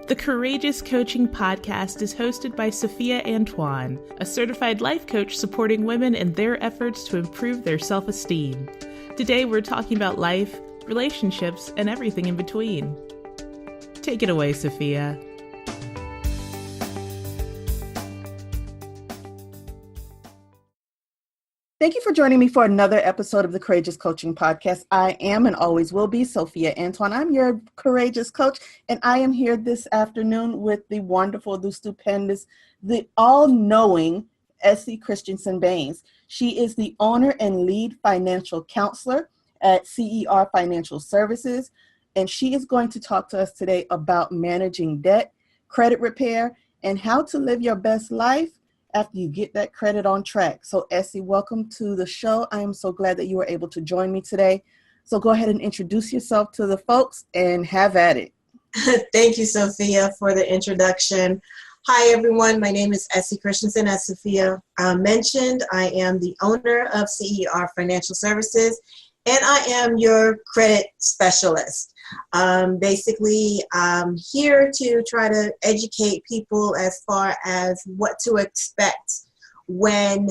The Courageous Coaching Podcast is hosted by Sophia Antoine, a certified life coach supporting women in their efforts to improve their self-esteem. Today we're talking about life, relationships, and everything in between. Take it away, Sophia. Thank you for joining me for another episode of the Courageous Coaching Podcast. I am and always will be Sophia Antoine. I'm your courageous coach, and I am here this afternoon with the wonderful, the stupendous, the all-knowing Essie Christensen Baines. She is the owner and lead financial counselor at CER Financial Services, and she is going to talk to us today about managing debt, credit repair, and how to live your best life after you get that credit on track. So Essie, welcome to the show. I am so glad that you were able to join me today. So go ahead and introduce yourself to the folks and have at it. Thank you, Sophia, for the introduction. Hi, everyone. My name is Essie Christensen. As Sophia mentioned, I am the owner of CER Financial Services, and I am your credit specialist. Basically, I'm here to try to educate people as far as what to expect when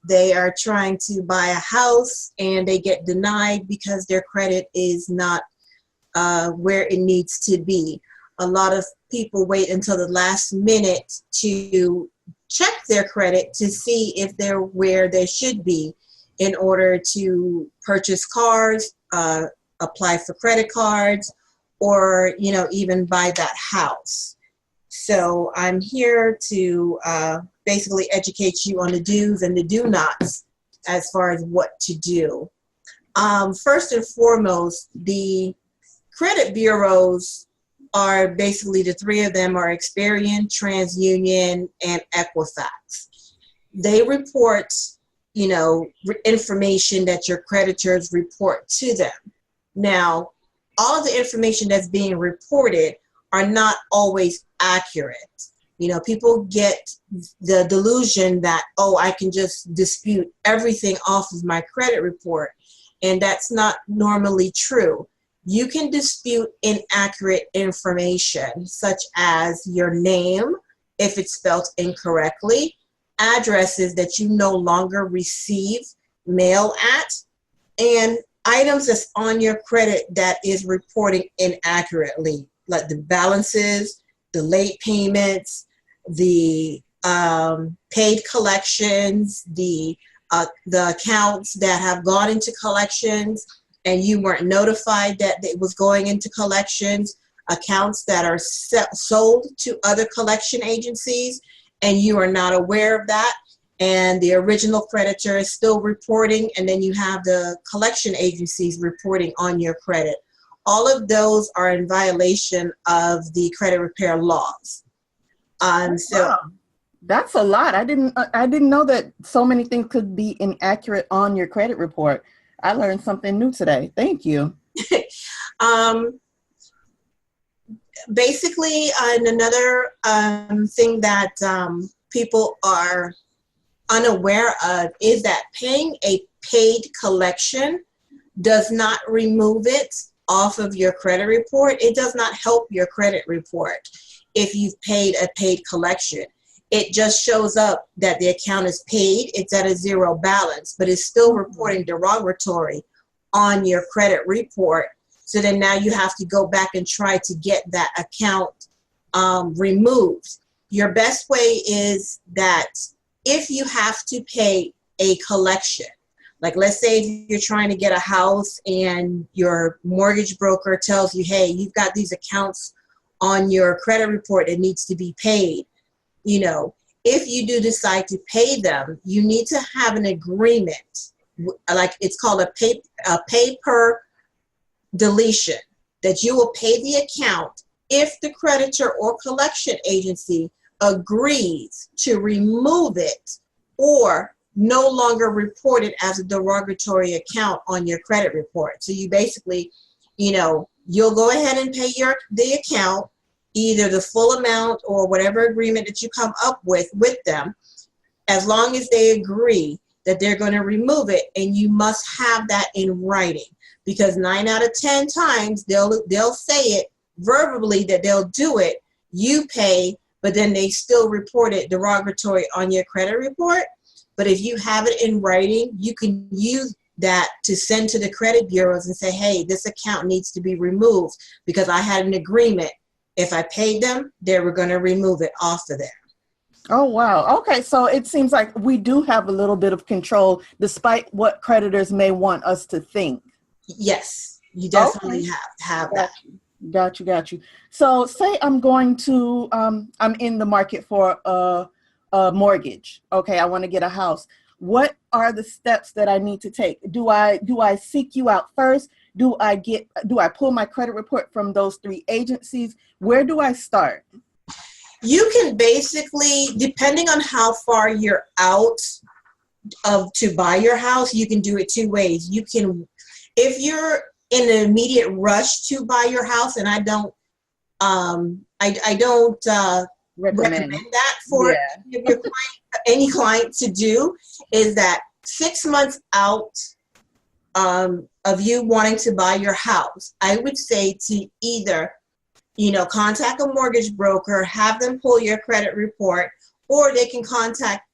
they are trying to buy a house and they get denied because their credit is not where it needs to be. A lot of people wait until the last minute to check their credit to see if they're where they should be in order to purchase cars, apply for credit cards, or, even buy that house. So I'm here to basically educate you on the do's and the do-nots as far as what to do. First and foremost, the credit bureaus are basically, the three of them are Experian, TransUnion, and Equifax. They report, information that your creditors report to them. Now, all of the information that's being reported are not always accurate. People get the delusion that, I can just dispute everything off of my credit report, and that's not normally true. You can dispute inaccurate information, such as your name, if it's spelled incorrectly, addresses that you no longer receive mail at, and items that's on your credit that is reporting inaccurately, like the balances, the late payments, the paid collections, the accounts that have gone into collections and you weren't notified that it was going into collections, accounts that are sold to other collection agencies and you are not aware of that, and the original creditor is still reporting, and then you have the collection agencies reporting on your credit. All of those are in violation of the credit repair laws. Wow. That's a lot. I didn't know that so many things could be inaccurate on your credit report. I learned something new today. Thank you. Basically, another thing that people are unaware of is that paying a paid collection does not remove it off of your credit report. It does not help your credit report if you've paid a paid collection. It just shows up that the account is paid, it's at a zero balance, but it's still reporting derogatory on your credit report. So then now you have to go back and try to get that account removed. Your best way is that if you have to pay a collection, like let's say if you're trying to get a house and your mortgage broker tells you, hey, you've got these accounts on your credit report that needs to be paid. If you do decide to pay them, you need to have an agreement, like it's called a pay per deletion, that you will pay the account if the creditor or collection agency agrees to remove it or no longer report it as a derogatory account on your credit report. So you basically, you'll go ahead and pay the account, either the full amount or whatever agreement that you come up with them, as long as they agree that they're going to remove it, and you must have that in writing, because 9 out of 10 times they'll say it verbally that they'll do it, you pay, but then they still report it derogatory on your credit report. But if you have it in writing, you can use that to send to the credit bureaus and say, hey, this account needs to be removed because I had an agreement. If I paid them, they were going to remove it off of there. Oh, wow. Okay. So it seems like we do have a little bit of control despite what creditors may want us to think. Yes, you definitely have that. Got you. So say I'm going to, I'm in the market for a mortgage. Okay. I want to get a house. What are the steps that I need to take? Do I seek you out first? Do I pull my credit report from those 3 agencies? Where do I start? You can basically, depending on how far you're out to buy your house, you can do it 2 ways. You can, if you're in an immediate rush to buy your house, and I don't recommend that for any client to do, is that 6 months out of you wanting to buy your house, I would say to either, contact a mortgage broker, have them pull your credit report, or they can contact,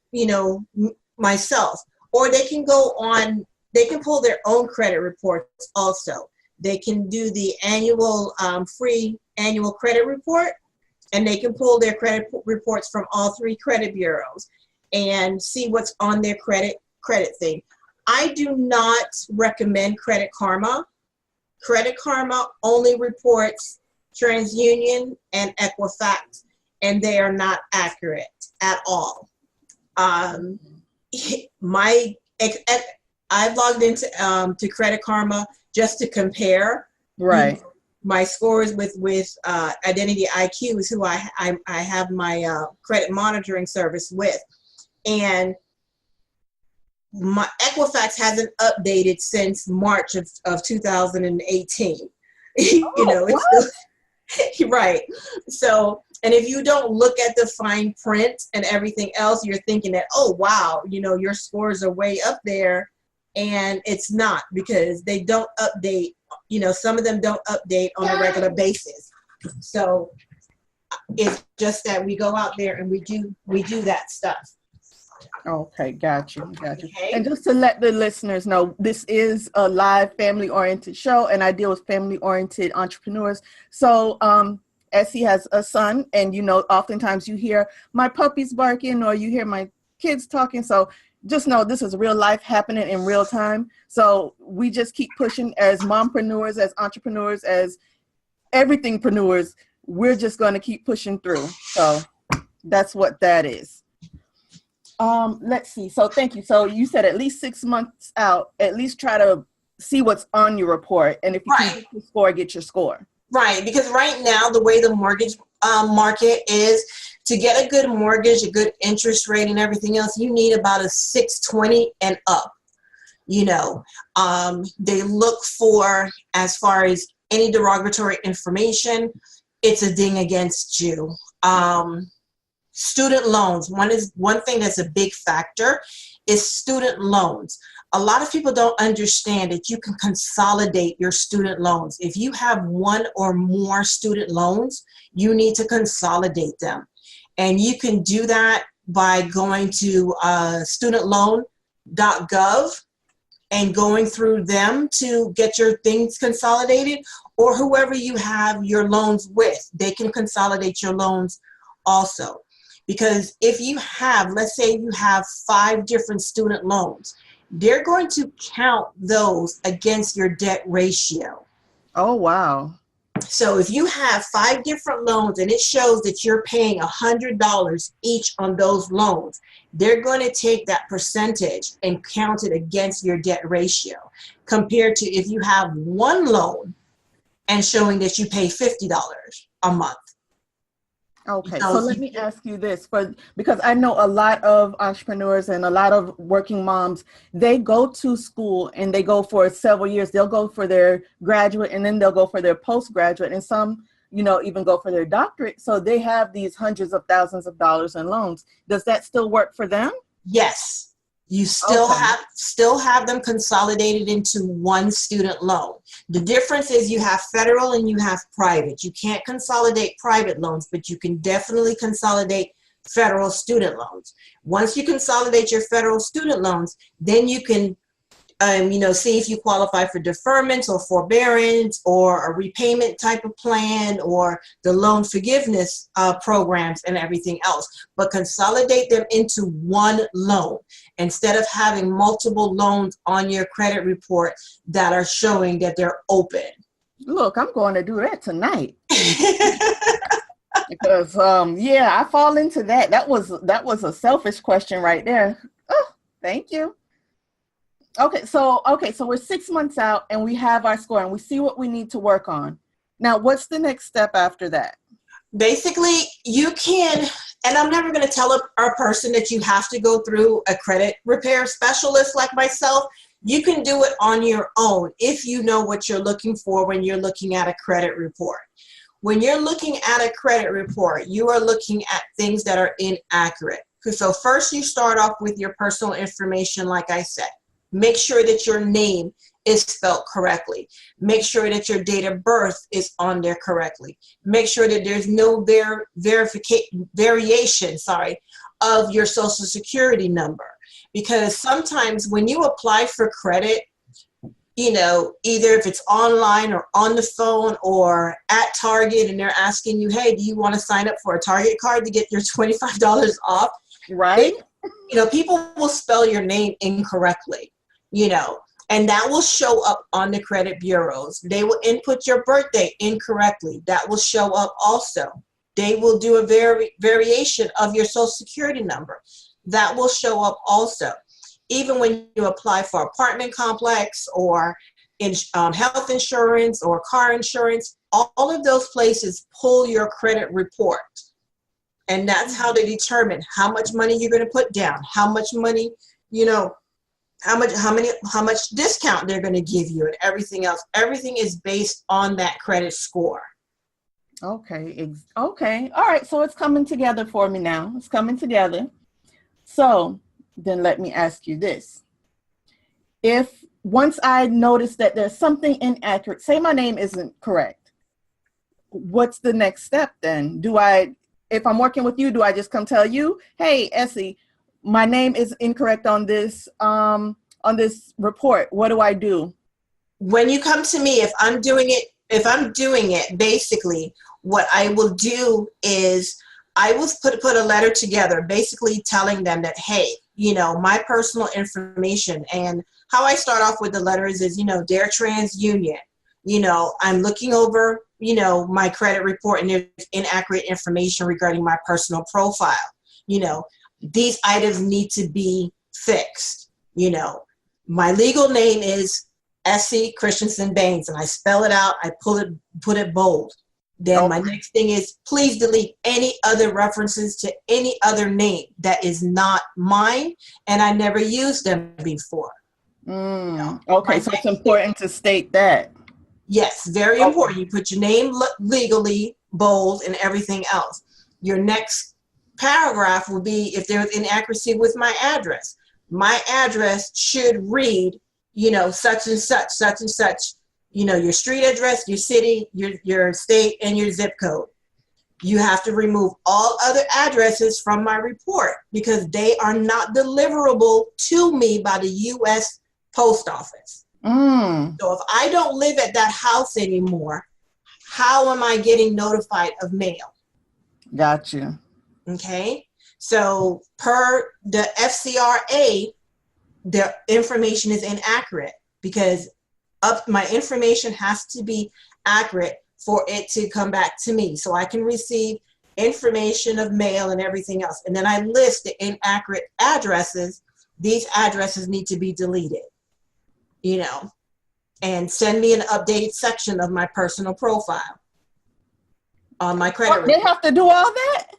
myself, or they can pull their own credit reports also. They can do the annual free annual credit report, and they can pull their credit reports from all 3 credit bureaus and see what's on their credit thing. I do not recommend Credit Karma. Credit Karma only reports TransUnion and Equifax, and they are not accurate at all. I've logged into to Credit Karma just to compare. Right. My scores with Identity IQ is who I have my credit monitoring service with, and my Equifax hasn't updated since March of 2018. Right. So, and if you don't look at the fine print and everything else, you're thinking that, oh, wow, your scores are way up there. And it's not, because they don't update, some of them don't update on a regular basis. So it's just that we go out there and we do that stuff. Okay, got you. Okay. And just to let the listeners know, this is a live family-oriented show, and I deal with family-oriented entrepreneurs. So Essie has a son, and oftentimes you hear my puppies barking or you hear my kids talking. So just know this is real life happening in real time. So we just keep pushing as mompreneurs, as entrepreneurs, as everythingpreneurs. We're just going to keep pushing through. So that's what that is. Let's see. So thank you. So you said at least 6 months out, at least try to see what's on your report. And if you can get your score, get your score. Right. Because right now, the way the mortgage market is, to get a good mortgage, a good interest rate and everything else, you need about a 620 and up. They look for, as far as any derogatory information, it's a ding against you. Student loans. One thing that's a big factor is student loans. A lot of people don't understand that you can consolidate your student loans. If you have one or more student loans, you need to consolidate them. And you can do that by going to studentloan.gov and going through them to get your things consolidated, or whoever you have your loans with, they can consolidate your loans also. Because if you have, let's say you have 5 different student loans, they're going to count those against your debt ratio. Oh, wow. So if you have 5 different loans and it shows that you're paying $100 each on those loans, they're going to take that percentage and count it against your debt ratio, compared to if you have 1 loan and showing that you pay $50 a month. Okay, so let me ask you this, because I know a lot of entrepreneurs and a lot of working moms, they go to school and they go for several years. They'll go for their graduate and then they'll go for their postgraduate, and some, even go for their doctorate. So they have these hundreds of thousands of dollars in loans. Does that still work for them? Yes. You still Okay. have them consolidated into one student loan. The difference is you have federal and you have private. You can't consolidate private loans, but you can definitely consolidate federal student loans. Once you consolidate your federal student loans, then you can see if you qualify for deferments or forbearance or a repayment type of plan or the loan forgiveness programs and everything else. But consolidate them into one loan instead of having multiple loans on your credit report that are showing that they're open. Look, I'm going to do that tonight. Because I fall into that. That was a selfish question right there. Oh, thank you. Okay, so we're 6 months out and we have our score and we see what we need to work on. Now, what's the next step after that? Basically, you can, and I'm never going to tell a person that you have to go through a credit repair specialist like myself. You can do it on your own if you know what you're looking for when you're looking at a credit report. When you're looking at a credit report, you are looking at things that are inaccurate. So first you start off with your personal information, like I said. Make sure that your name is spelled correctly. Make sure that your date of birth is on there correctly. Make sure that there's no variation of your social security number. Because sometimes when you apply for credit, either if it's online or on the phone or at Target and they're asking you, hey, do you want to sign up for a Target card to get your $25 off? Right. People will spell your name incorrectly. And that will show up on the credit bureaus. They will input your birthday incorrectly. That will show up also. They will do a variation of your social security number. That will show up also. Even when you apply for apartment complex or health insurance or car insurance, all of those places pull your credit report. And that's how they determine how much money you're going to put down, how much money, how much discount they're going to give you and everything else. Everything is based on that credit score. Okay. Okay. All right. So it's coming together for me now. It's coming together. So then let me ask you this. If once I notice that there's something inaccurate, say my name isn't correct, what's the next step then? If I'm working with you, do I just come tell you, hey, Essie, my name is incorrect on this report. What do I do? When you come to me, if I'm doing it, basically what I will do is I will put a letter together, basically telling them that, hey, my personal information, and how I start off with the letters is, Dear TransUnion, I'm looking over, my credit report and there's inaccurate information regarding my personal profile. These items need to be fixed. My legal name is Essie Christensen Baines, and I spell it out. I put it bold. Then my next thing is please delete any other references to any other name that is not mine, and I never used them before. Okay, so it's important to state that. Yes, very important. You put your name legally, bold, and everything else. Your next paragraph will be if there's inaccuracy with my address. My address should read, such and such, such and such. Your street address, your city, your state, and your zip code. You have to remove all other addresses from my report because they are not deliverable to me by the U.S. Post Office. So if I don't live at that house anymore, how am I getting notified of mail? Gotcha. Okay. So per the FCRA, the information is inaccurate because my information has to be accurate for it to come back to me so I can receive information of mail and everything else. And then I list the inaccurate addresses. These addresses need to be deleted, and send me an updated section of my personal profile on my credit report. They have to do all that?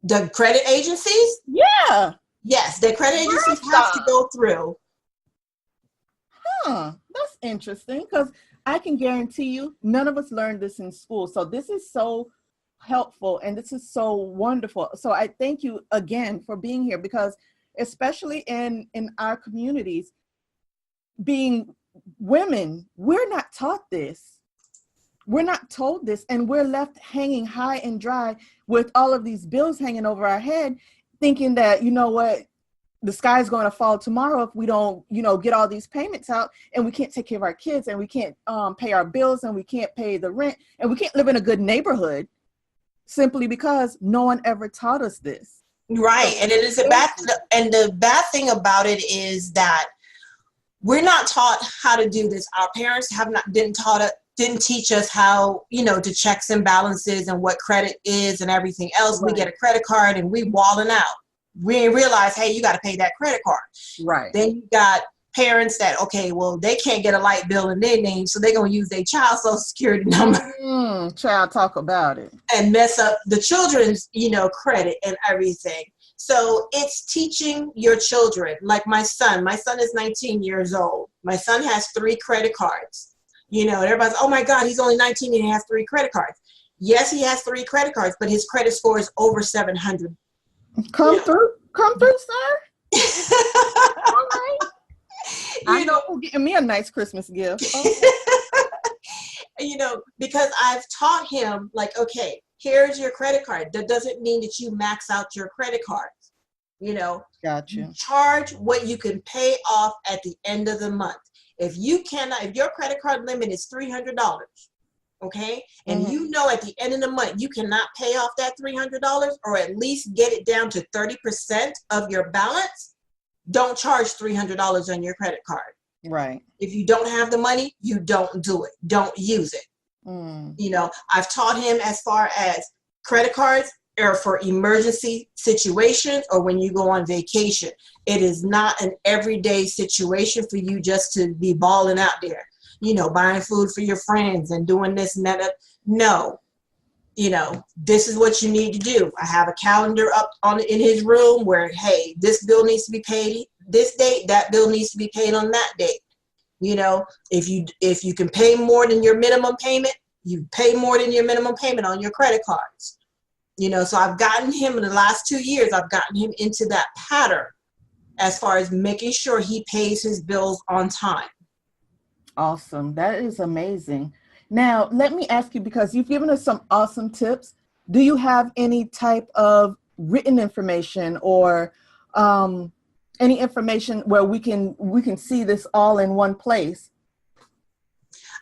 The credit agencies? Yeah. Yes, the credit agencies have to go through. That's interesting because I can guarantee you none of us learned this in school. So this is so helpful and this is so wonderful. So I thank you again for being here because especially in our communities, being women, we're not taught this. We're not told this, and we're left hanging high and dry with all of these bills hanging over our head, thinking that, you know what, the sky's going to fall tomorrow if we don't, get all these payments out, and we can't take care of our kids, and we can't pay our bills, and we can't pay the rent, and we can't live in a good neighborhood simply because no one ever taught us this. Right. And it is the bad thing about it is that we're not taught how to do this. Our parents didn't teach us how, to checks and balances and what credit is and everything else. Right. We get a credit card and we walling out. We realize, hey, you got to pay that credit card. Right. Then you got parents that, okay, well, they can't get a light bill in their name, so they're going to use their child's social security number. Child, talk about it. And mess up the children's, credit and everything. So it's teaching your children. Like my son is 19 years old. My son has 3 credit cards. Everybody's, oh my God, he's only 19 and he has 3 credit cards. Yes, he has 3 credit cards, but his credit score is over 700. Come through, sir. All right. I know who's getting me a nice Christmas gift. Okay. Because I've taught him, like, okay, here's your credit card. That doesn't mean that you max out your credit cards. Gotcha. Charge what you can pay off at the end of the month. If your credit card limit is $300, okay, and at the end of the month you cannot pay off that $300, or at least get it down to 30% of your balance, don't charge $300 on your credit card. Right. If you don't have the money, you don't do it. Don't use it. I've taught him as far as credit cards are for emergency situations or when you go on vacation. It is not an everyday situation for you just to be balling out there, buying food for your friends and doing this and that. No, this is what you need to do. I have a calendar up in his room where, hey, this bill needs to be paid this date, that bill needs to be paid on that date. If you can pay more than your minimum payment, you pay more than your minimum payment on your credit cards. So I've gotten him in the last 2 years, I've gotten him into that pattern as far as making sure he pays his bills on time. Awesome. That is amazing. Now, let me ask you, because you've given us some awesome tips. Do you have any type of written information or any information where we can see this all in one place?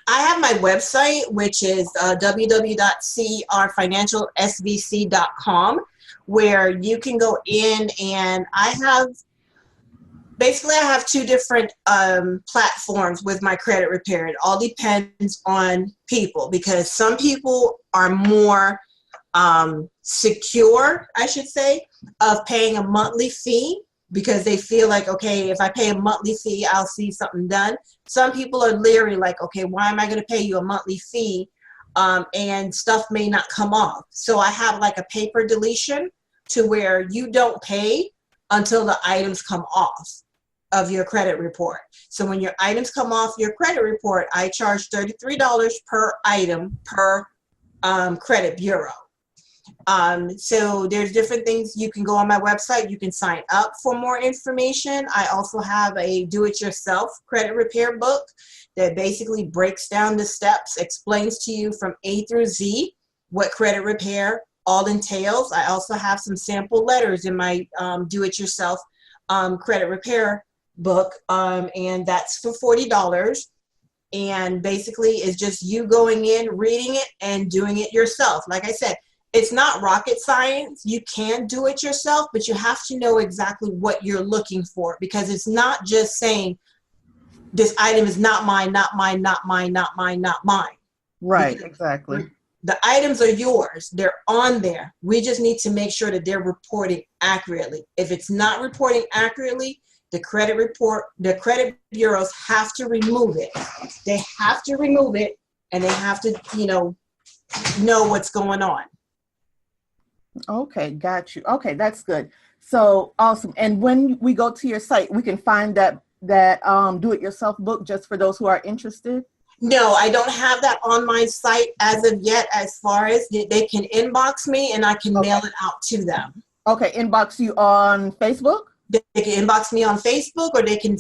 I have my website, which is www.crfinancialsvc.com, where you can go in, and I have 2 different platforms with my credit repair. It all depends on people, because some people are more secure, I should say, of paying a monthly fee, because they feel like, okay, if I pay a monthly fee, I'll see something done. Some people are leery, like, okay, why am I going to pay you a monthly fee and stuff may not come off? So I have like a paper deletion to where you don't pay until the items come off of your credit report. So when your items come off your credit report, I charge $33 per item per credit bureau. So there's different things. You can go on my website. You can sign up for more information. I also have a do-it-yourself credit repair book that basically breaks down the steps, explains to you from A through Z what credit repair all entails. I also have some sample letters in my do-it-yourself credit repair book, and that's for $40. And basically it's just you going in, reading it, and doing it yourself. Like I said, it's not rocket science. You can do it yourself, but you have to know exactly what you're looking for, because it's not just saying this item is not mine, not mine, not mine, not mine, not mine. Right, because exactly. The items are yours. They're on there. We just need to make sure that they're reporting accurately. If it's not reporting accurately, the credit bureaus have to remove it. They have to remove it, and they have to, know what's going on. Okay, got you. Okay, that's good. So awesome. And when we go to your site, we can find that do-it-yourself book just for those who are interested? No, I don't have that on my site as of yet. As far as they can inbox me and I can mail it out to them. Okay, inbox you on Facebook? They can inbox me on Facebook, or they can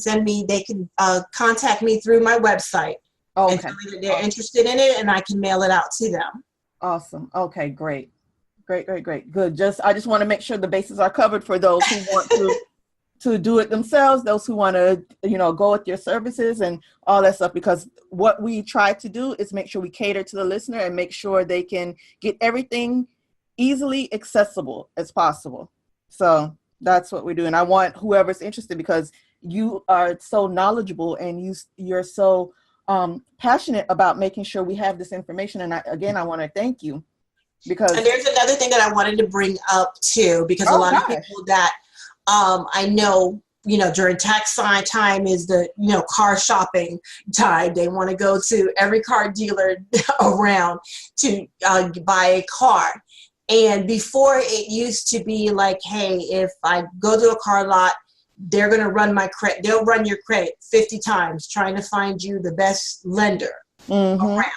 contact me through my website. Okay. And tell me that they're interested in it, and I can mail it out to them. Awesome. Okay, great. Good. I just want to make sure the bases are covered for those who want to do it themselves, those who want to, go with your services and all that stuff, because what we try to do is make sure we cater to the listener and make sure they can get everything easily accessible as possible. So that's what we do. And I want whoever's interested, because you are so knowledgeable and you're so passionate about making sure we have this information. And I want to thank you, because. And there's another thing that I wanted to bring up too, because a lot of people that I know, during tax time is the, car shopping time. They want to go to every car dealer around to buy a car. And before, it used to be like, hey, if I go to a car lot, they're going to run my credit. They'll run your credit 50 times trying to find you the best lender around.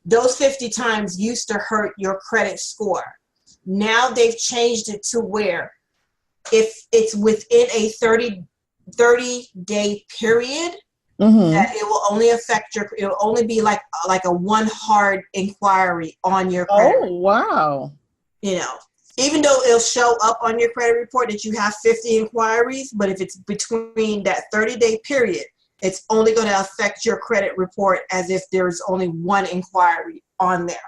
Those 50 times used to hurt your credit score. Now they've changed it to where if it's within a 30-day period, that it will only it will only be like a one hard inquiry on your credit. Oh, wow. Even though it'll show up on your credit report that you have 50 inquiries, but if it's between that 30-day period, it's only going to affect your credit report as if there's only one inquiry on there.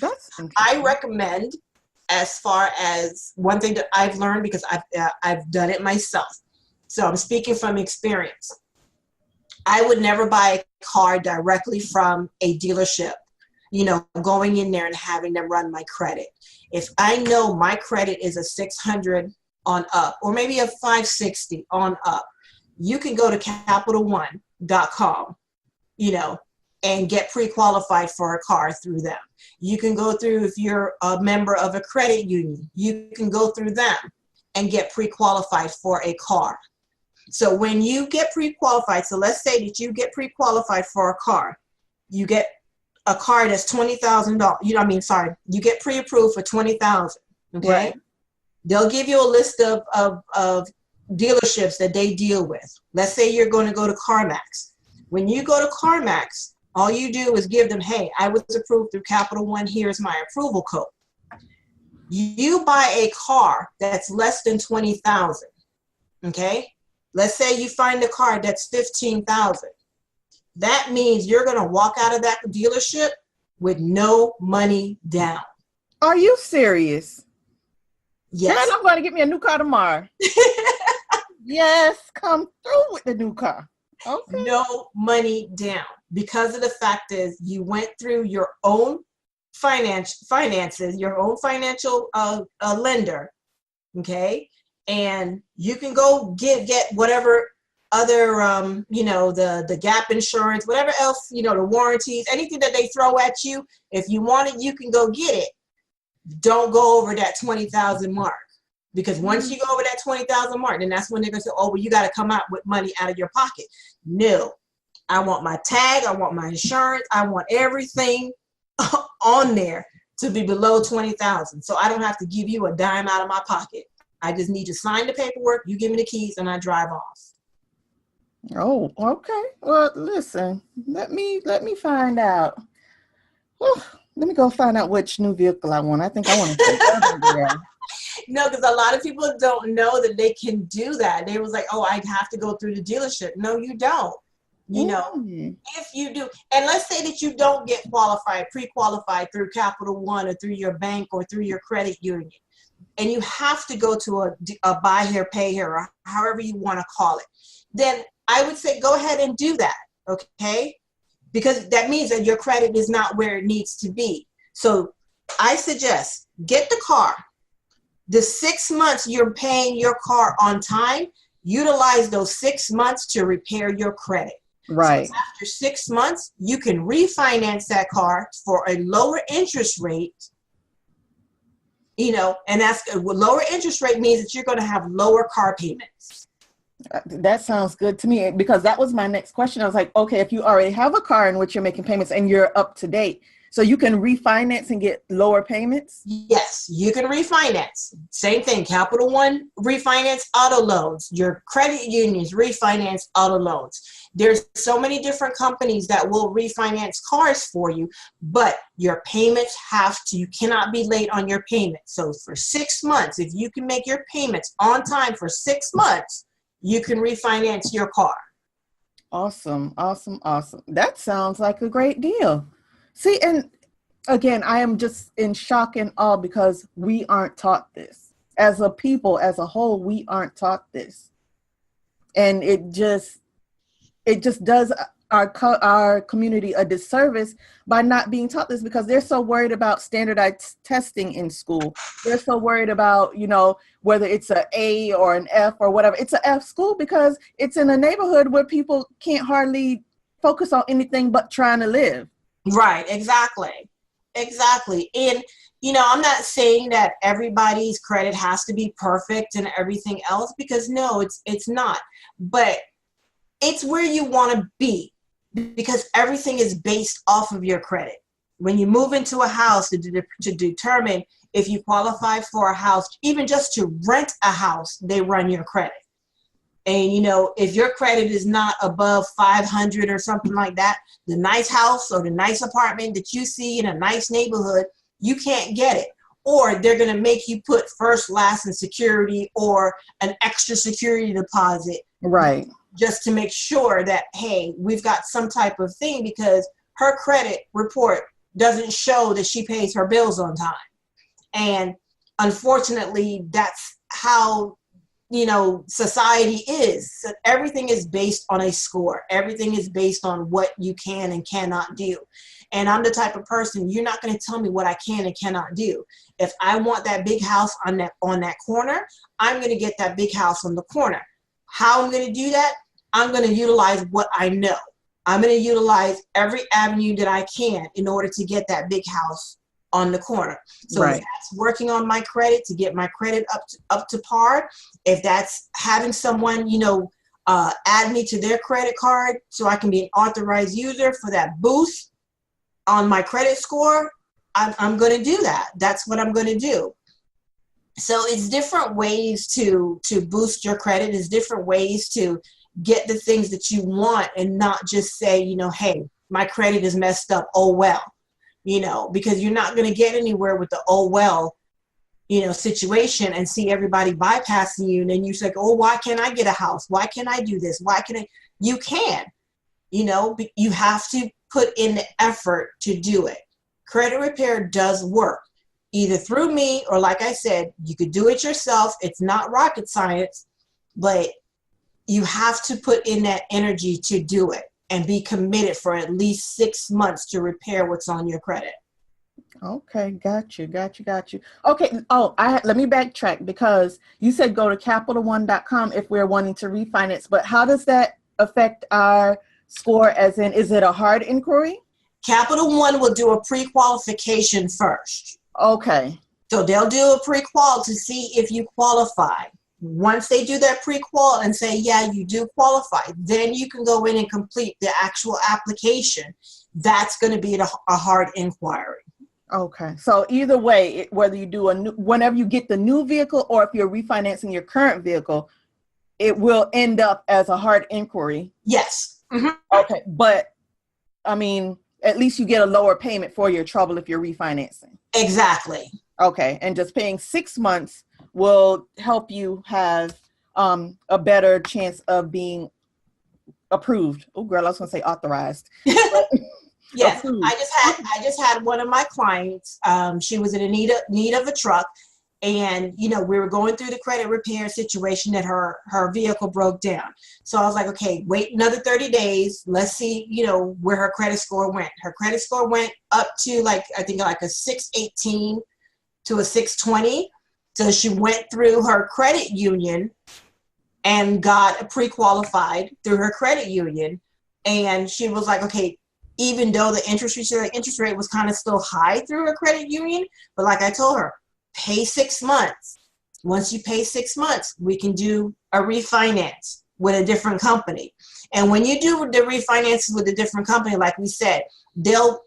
That's I recommend, as far as one thing that I've learned, because I've done it myself, so I'm speaking from experience. I would never buy a car directly from a dealership, going in there and having them run my credit. If I know my credit is a 600 on up, or maybe a 560 on up, you can go to CapitalOne.com, and get pre-qualified for a car through them. You can go through, if you're a member of a credit union, you can go through them and get pre-qualified for a car. So when you get pre-qualified, so let's say that you get pre-qualified for a car, you get a car that's $20,000. You get pre-approved for $20,000. Okay. Right. They'll give you a list of dealerships that they deal with. Let's say you're going to go to CarMax. When you go to CarMax, all you do is give them, hey, I was approved through Capital One. Here's my approval code. You buy a car that's less than $20,000. Okay. Let's say you find a car that's $15,000. That means you're going to walk out of that dealership with no money down. Are you serious? Yes. Man, I'm going to get me a new car tomorrow. Yes, come through with the new car. Okay. No money down, because of the fact is you went through your own finances, your own financial lender, okay? And you can go get whatever other, the gap insurance, whatever else, the warranties, anything that they throw at you. If you want it, you can go get it. Don't go over that 20,000 mark, because once you go over that 20,000 mark, then that's when they're going to say, oh, well, you got to come out with money out of your pocket. No, I want my tag. I want my insurance. I want everything on there to be below 20,000. So I don't have to give you a dime out of my pocket. I just need to sign the paperwork. You give me the keys and I drive off. Oh, okay. Well, listen, let me find out. Whew, let me go find out which new vehicle I want. I think I want to take that. No, because a lot of people don't know that they can do that. They was like, oh, I have to go through the dealership. No, you don't. If you do, and let's say that you don't get pre-qualified through Capital One or through your bank or through your credit union, and you have to go to a buy here, pay here, or however you want to call it, then I would say go ahead and do that, okay? Because that means that your credit is not where it needs to be. So I suggest get the car. The 6 months you're paying your car on time, utilize those 6 months to repair your credit. Right. So after 6 months, you can refinance that car for a lower interest rate. And that's lower interest rate means that you're going to have lower car payments. That sounds good to me, because that was my next question. I was like, okay, if you already have a car in which you're making payments and you're up to date, So you can refinance and get lower payments? Yes, you can refinance. Same thing, Capital One refinance auto loans. Your credit unions refinance auto loans. There's so many different companies that will refinance cars for you, but your payments you cannot be late on your payments. So for 6 months, if you can make your payments on time for 6 months, you can refinance your car. Awesome, awesome, awesome. That sounds like a great deal. See, and again, I am just in shock and awe because we aren't taught this. As a people, as a whole, we aren't taught this. And it just does our community a disservice by not being taught this, because they're so worried about standardized testing in school. They're so worried about, whether it's an A or an F or whatever. It's an F school because it's in a neighborhood where people can't hardly focus on anything but trying to live. Right, exactly. And, I'm not saying that everybody's credit has to be perfect and everything else, because no, it's not. But it's where you want to be, because everything is based off of your credit. When you move into a house to determine if you qualify for a house, even just to rent a house, they run your credit. And, if your credit is not above 500 or something like that, the nice house or the nice apartment that you see in a nice neighborhood, you can't get it. Or they're going to make you put first, last, and security or an extra security deposit. Right. Just to make sure that, hey, we've got some type of thing, because her credit report doesn't show that she pays her bills on time. And unfortunately, that's how society is. So everything is based on a score. Everything is based on what you can and cannot do. And I'm the type of person, you're not going to tell me what I can and cannot do. If I want that big house on that corner, I'm going to get that big house on the corner. How I'm going to do that? I'm going to utilize what I know. I'm going to utilize every avenue that I can in order to get that big house on the corner. So right. If that's working on my credit to get my credit up to par, if that's having someone, add me to their credit card so I can be an authorized user for that boost on my credit score, I'm going to do that. That's what I'm going to do. So it's different ways to boost your credit. It's different ways to get the things that you want, and not just say, hey, my credit is messed up. Oh, well, because you're not going to get anywhere with the, oh, well, situation, and see everybody bypassing you. And then you say, oh, why can't I get a house? Why can't I do this? Why can I? You can, you have to put in the effort to do it. Credit repair does work, either through me or, like I said, you could do it yourself. It's not rocket science, but you have to put in that energy to do it and be committed for at least 6 months to repair what's on your credit. Okay, got you. Okay, let me backtrack, because you said go to CapitalOne.com if we're wanting to refinance, but how does that affect our score, as in, is it a hard inquiry? Capital One will do a pre-qualification first. Okay. So they'll do a pre-qual to see if you qualify. Once they do that pre-qual and say, yeah, you do qualify, then you can go in and complete the actual application. That's going to be a hard inquiry. Okay. So either way, whether you do whenever you get the new vehicle, or if you're refinancing your current vehicle, it will end up as a hard inquiry. Yes. Mm-hmm. Okay. But I mean, at least you get a lower payment for your trouble if you're refinancing. Exactly. Okay. And just paying 6 months will help you have a better chance of being approved. Oh, girl, I was going to say authorized. Yes, approved. I just had one of my clients. She was in need of a truck, and we were going through the credit repair situation that her vehicle broke down. So I was like, okay, wait another 30 days. Let's see, where her credit score went. Her credit score went up to I think a 618 to a 620. So she went through her credit union and got pre-qualified through her credit union. And she was like, okay, even though the interest rate was kind of still high through her credit union, but like I told her, pay 6 months. Once you pay 6 months, we can do a refinance with a different company. And when you do the refinances with a different company, like we said, they'll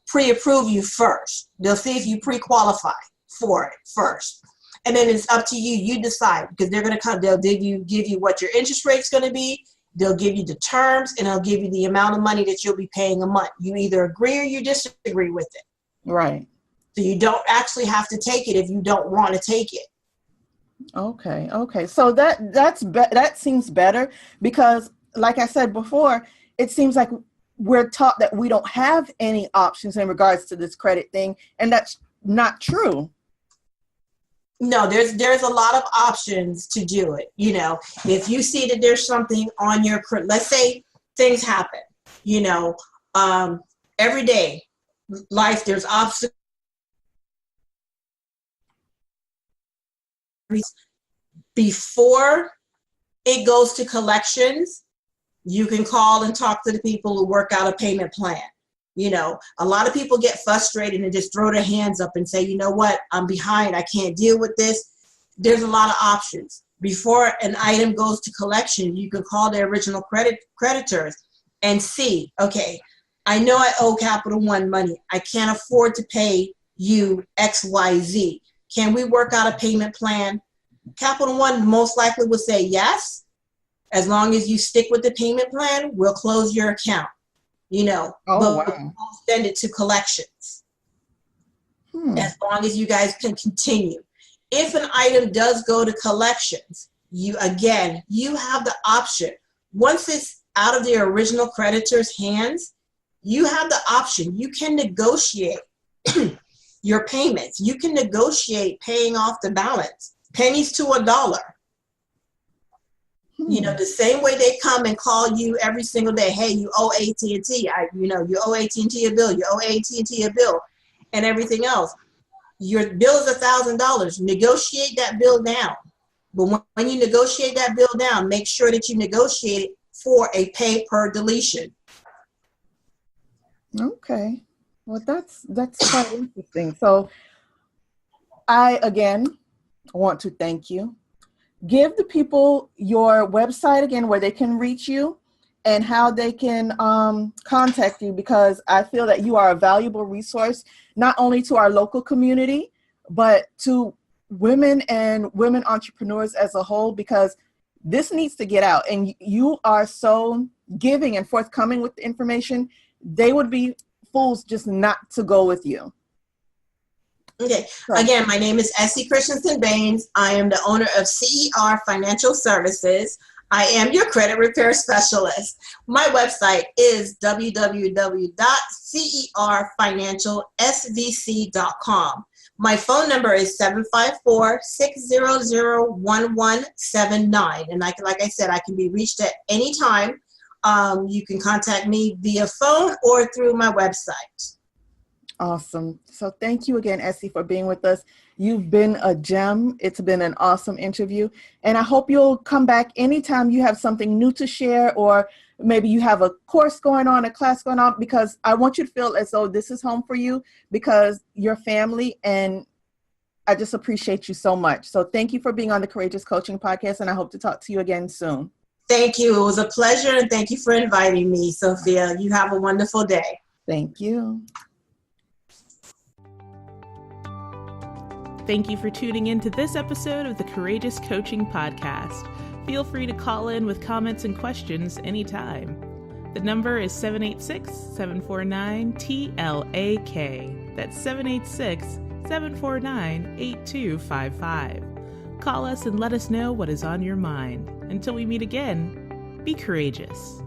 pre-approve you first. They'll see if you pre-qualify for it first. And then it's up to you. You decide, because they're going to come. They'll give you what your interest rate's going to be. They'll give you the terms, and they'll give you the amount of money that you'll be paying a month. You either agree or you disagree with it. Right. So you don't actually have to take it if you don't want to take it. Okay. So that seems better, because like I said before, it seems like we're taught that we don't have any options in regards to this credit thing, and that's not true. No, there's a lot of options to do it. If you see that there's something on your, let's say things happen, everyday life, there's obstacles. Before it goes to collections, you can call and talk to the people who work out a payment plan. A lot of people get frustrated and just throw their hands up and say, you know what, I'm behind, I can't deal with this. There's a lot of options. Before an item goes to collection, you can call the original creditors and see, okay, I know I owe Capital One money. I can't afford to pay you XYZ. Can we work out a payment plan? Capital One most likely would say yes. As long as you stick with the payment plan, we'll close your account. But wow. we'll send it to collections. As long as you guys can continue. If an item does go to collections, you have the option. Once it's out of the original creditor's hands, you have the option. You can negotiate your payments. You can negotiate paying off the balance, pennies to $1. The same way they come and call you every single day. Hey, you owe AT&T. You owe AT&T a bill. You owe AT&T a bill, and everything else. Your bill is $1,000. Negotiate that bill down. But when you negotiate that bill down, make sure that you negotiate it for a pay per deletion. Okay. Well, that's quite interesting. So I, again, want to thank you. Give the people your website again, where they can reach you and how they can contact you, because I feel that you are a valuable resource, not only to our local community, but to women and women entrepreneurs as a whole, because this needs to get out. And you are so giving and forthcoming with the information. They would be fools just not to go with you. Okay. Again, my name is Essie Christensen Baines. I am the owner of CER Financial Services. I am your credit repair specialist. My website is www.cerfinancialsvc.com. My phone number is 754-600-1179. And like I said, I can be reached at any time. You can contact me via phone or through my website. Awesome. So thank you again, Essie, for being with us. You've been a gem. It's been an awesome interview. And I hope you'll come back anytime you have something new to share, or maybe you have a course going on, a class going on, because I want you to feel as though this is home for you, because you're family, and I just appreciate you so much. So thank you for being on the Courageous Coaching Podcast, and I hope to talk to you again soon. Thank you. It was a pleasure, and thank you for inviting me, Sophia. You have a wonderful day. Thank you. Thank you for tuning in to this episode of the Courageous Coaching Podcast. Feel free to call in with comments and questions anytime. The number is 786-749-TLAK. That's 786-749-8255. Call us and let us know what is on your mind. Until we meet again, be courageous.